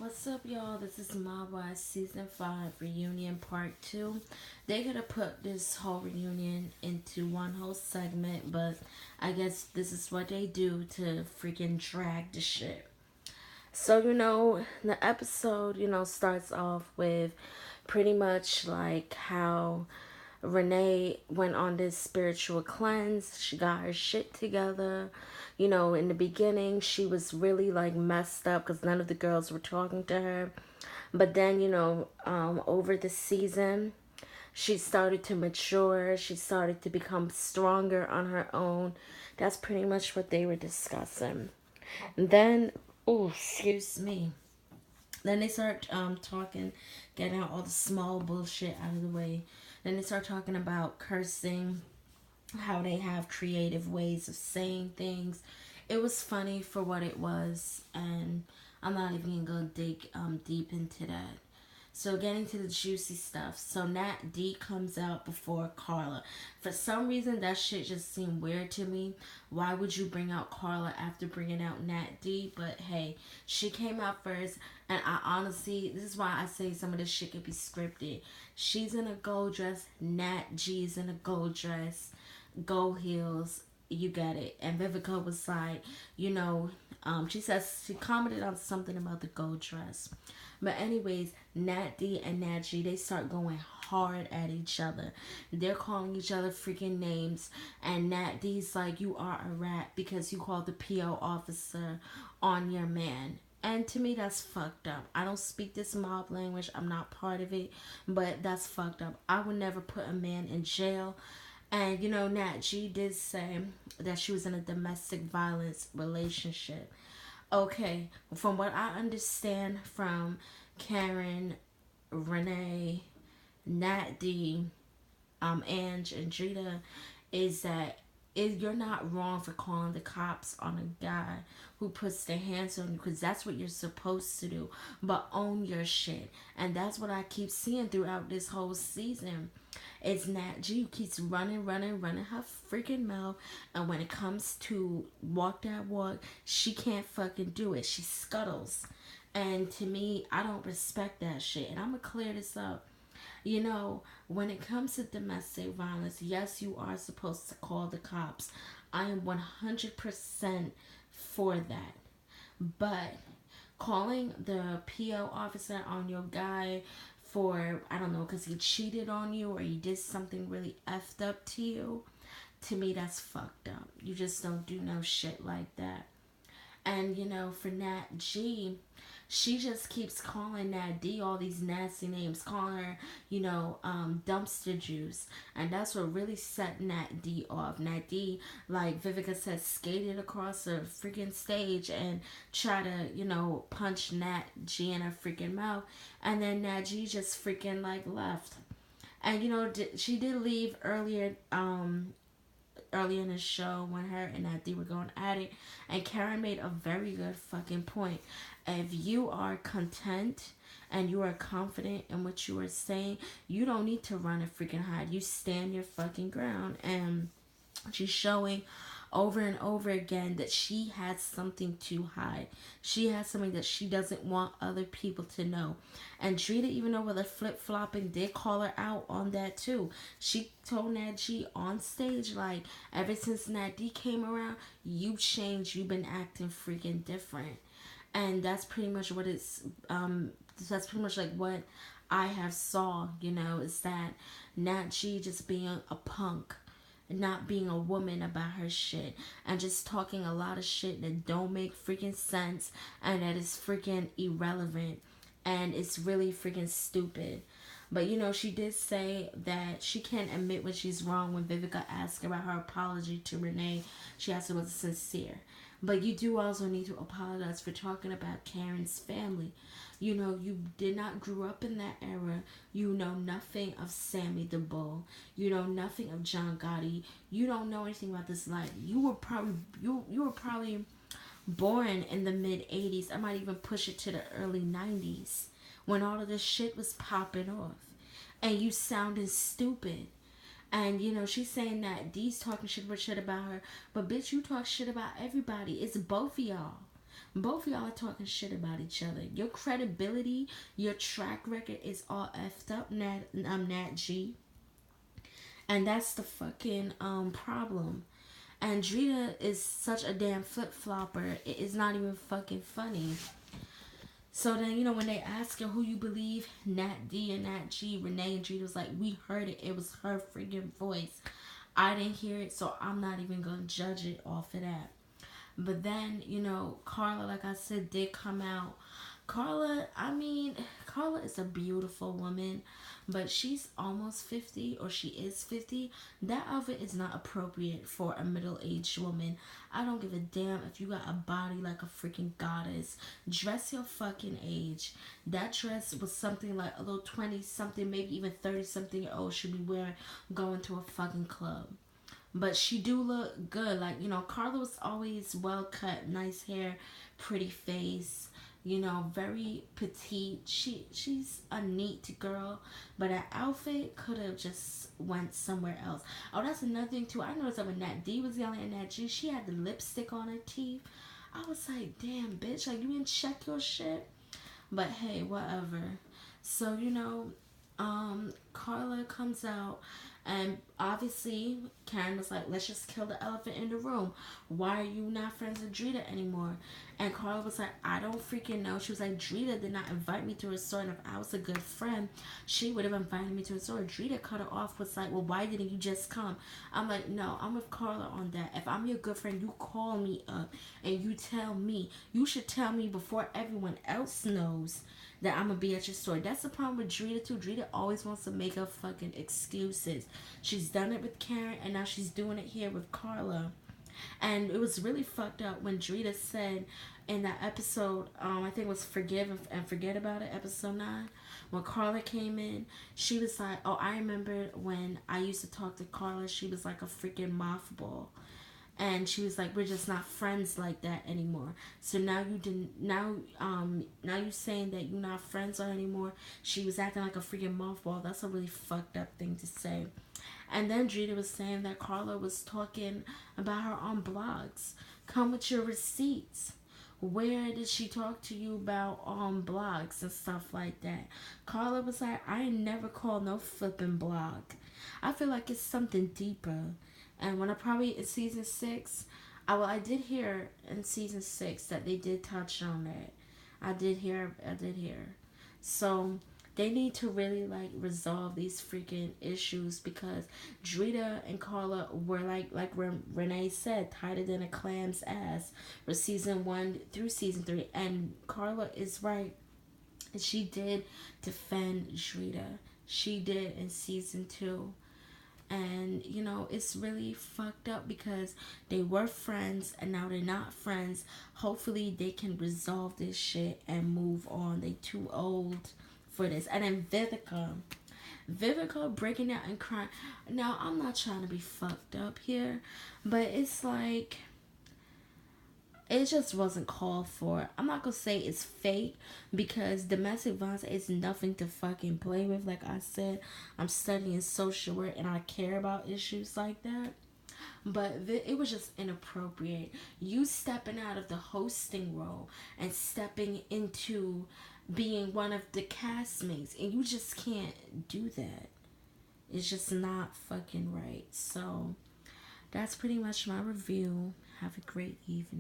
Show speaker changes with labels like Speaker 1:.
Speaker 1: What's up, y'all? This is Mob Wives Season 5 Reunion Part 2. They could have put this whole reunion into one whole segment, but I guess this is what they do to freaking drag the shit. So, the episode, starts off with pretty much like how Renee went on this spiritual cleanse. She got her shit together. In the beginning, she was really like messed up because none of the girls were talking to her. But then, over the season, she started to mature. She started to become stronger on her own. That's pretty much what they were discussing. And then, oh, excuse me. Then they start talking, getting out all the small bullshit out of the way. Then they start talking about cursing, how they have creative ways of saying things. It was funny for what it was, and I'm not even gonna go dig deep into that. So getting to the juicy stuff. So Nat D comes out before Carla. For some reason, that shit just seemed weird to me. Why would you bring out Carla after bringing out Nat D? But hey, she came out first, and I honestly, this is why I say some of this shit could be scripted. She's in a gold dress. Nat G is in a gold dress, gold heels. You get it. And Vivica was like, she says she commented on something about the gold dress. But anyways, Nat D and Nat G, they start going hard at each other. They're calling each other freaking names. And Nat D's like, you are a rat because you called the PO officer on your man. And to me, that's fucked up. I don't speak this mob language. I'm not part of it. But that's fucked up. I would never put a man in jail. And Nat G did say that she was in a domestic violence relationship. Okay, from what I understand from Karen, Renee, Nat D, Ange, and Drita, is that you're not wrong for calling the cops on a guy who puts their hands on you because that's what you're supposed to do. But own your shit. And that's what I keep seeing throughout this whole season. It's Nat G who keeps running her freaking mouth. And when it comes to walk that walk, she can't fucking do it. She scuttles. And to me, I don't respect that shit. And I'm going to clear this up. When it comes to domestic violence, yes, you are supposed to call the cops. I am 100% for that. But calling the PO officer on your guy for, I don't know, because he cheated on you or he did something really effed up to me, that's fucked up. You just don't do no shit like that. And for Nat G, she just keeps calling Nat D all these nasty names, calling her, dumpster juice. And that's what really set Nat D off. Nat D, like Vivica said, skated across the freaking stage and try to, punch Nat G in her freaking mouth. And then Nat G just freaking like left. And she did leave earlier in the show when her and Nati were going at it, and Karen made a very good fucking point. If you are content and you are confident in what you are saying, you don't need to run and freaking hide. You stand your fucking ground. And she's showing over and over again that she has something to hide. She has something that she doesn't want other people to know. And Drita, even over the flip flopping, did call her out on that too. She told Nat G on stage, like, ever since Nat D came around, you've changed, you've been acting freaking different. And that's pretty much what that's pretty much like what I have saw, is that Nat G just being a punk, not being a woman about her shit, and just talking a lot of shit that don't make freaking sense and that is freaking irrelevant and it's really freaking stupid. But she did say that she can't admit when she's wrong. When Vivica asked about her apology to Renee, she asked if it was sincere. But you do also need to apologize for talking about Karen's family. You did not grow up in that era. You know nothing of Sammy the Bull. You know nothing of John Gotti. You don't know anything about this life. You were probably born in the mid 80s. I might even push it to the early 90s when all of this shit was popping off. And you sounded stupid. And she's saying that D's talking shit about her, but bitch, you talk shit about everybody. It's both of y'all. Both of y'all are talking shit about each other. Your credibility, your track record is all effed up, Nat G. And that's the fucking problem. And Drita is such a damn flip flopper. It is not even fucking funny. So then, you know, when they ask her who you believe, Nat D and Nat G, Renee and Drita was like, we heard it. It was her freaking voice. I didn't hear it, so I'm not even gonna judge it off of that. But then, you know, Carla, like I said, did come out. Carla is a beautiful woman, but she's almost 50, or she is 50. That outfit is not appropriate for a middle-aged woman. I don't give a damn if you got a body like a freaking goddess. Dress your fucking age. That dress was something like a little 20-something, maybe even 30-something-year-old should be wearing going to a fucking club. But she do look good. Like, you know, Carla was always well cut, nice hair, pretty face, you know, very petite. She's a neat girl, but her outfit could have just went somewhere else. Oh, that's another thing too. I noticed that when Nat D was yelling at Nat G, she had the lipstick on her teeth. I was like, damn, bitch, like, you didn't check your shit? But hey, whatever. So, you know, Carla comes out, and obviously Karen was like, let's just kill the elephant in the room. Why are you not friends with Drita anymore? And Carla was like, I don't freaking know. She was like, Drita did not invite me to her store, and if I was a good friend, she would have invited me to her store. Drita cut her off, was like, well, why didn't you just come? I'm like, no, I'm with Carla on that. If I'm your good friend, you call me up and you tell me. You should tell me before everyone else knows that I'm gonna be at your store. That's the problem with Drita too. Drita always wants to make up fucking excuses. She's done it with Karen, and now she's doing it here with Carla. And it was really fucked up when Drita said in that episode, I think it was Forgive and Forget About It, episode 9, when Carla came in, she was like, oh, I remember when I used to talk to Carla, she was like a freaking mothball. And she was like, we're just not friends like that anymore. So now you didn't, now you saying that you're not friends anymore. She was acting like a freaking mothball. That's a really fucked up thing to say. And then Drita was saying that Carla was talking about her on blogs. Come with your receipts. Where did she talk to you about on blogs and stuff like that? Carla was like, I ain't never called no flipping blog. I feel like it's something deeper. And when I probably in season 6, I did hear in season 6 that they did touch on that. I did hear. So they need to really like resolve these freaking issues, because Drita and Carla were like Renee said, tighter than a clam's ass for season 1 through season 3. And Carla is right. She did defend Drita. She did in season 2. And you know, it's really fucked up because they were friends and now they're not friends. Hopefully they can resolve this shit and move on. They too old for this. And then Vivica breaking out and crying. Now, I'm not trying to be fucked up here, but it's like, it just wasn't called for. I'm not gonna say it's fake, because domestic violence is nothing to fucking play with. Like I said, I'm studying social work and I care about issues like that. But it was just inappropriate. You stepping out of the hosting role and stepping into being one of the castmates, and you just can't do that. It's just not fucking right. So that's pretty much my review. Have a great evening.